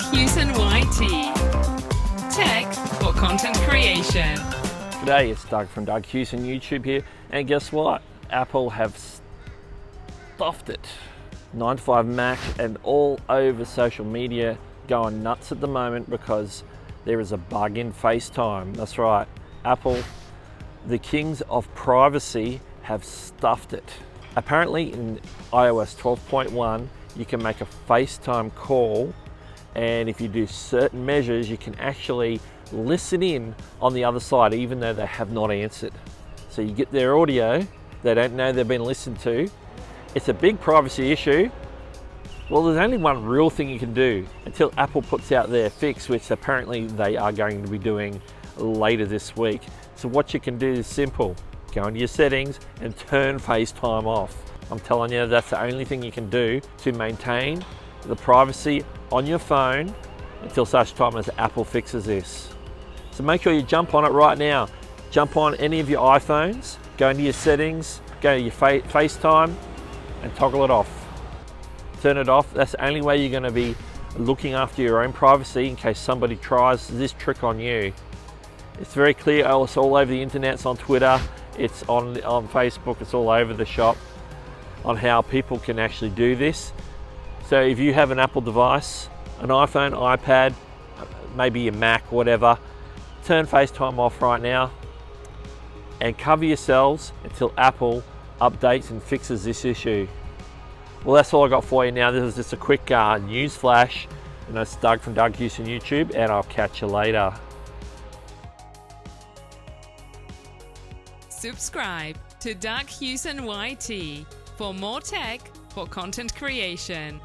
Hewson YT. Tech for content creation. G'day, it's Doug from Doug Hewson YouTube here, and guess what? Apple have stuffed it. 9 to 5 Mac and all over social media going nuts at the moment because there is a bug in FaceTime. That's right, Apple, the kings of privacy, have stuffed it. Apparently in iOS 12.1 you can make a FaceTime call, and if you do certain measures you can actually listen in on the other side even though they have not answered. So you get their audio, they don't know they've been listened to. It's a big privacy issue. Well, there's only one real thing you can do until Apple puts out their fix, which apparently they are going to be doing later this week. So what you can do is simple. Go into your settings and turn FaceTime off. I'm telling you, that's the only thing you can do to maintain the privacy on your phone until such time as Apple fixes this. So make sure you jump on it right now. Jump on any of your iPhones, go into your settings, go to your FaceTime and toggle it off. Turn it off. That's the only way you're going to be looking after your own privacy in case somebody tries this trick on you. It's very clear. It's all over the internet. It's on Twitter. It's on Facebook. It's all over the shop on how people can actually do this. So if you have an Apple device, an iPhone, iPad, maybe a Mac, whatever, turn FaceTime off right now and cover yourselves until Apple updates and fixes this issue. Well, that's all I got for you now. This is just a quick news flash. And that's Doug from Doug Hewson YouTube, and I'll catch you later. Subscribe to Doug Hewson YT for more tech for content creation.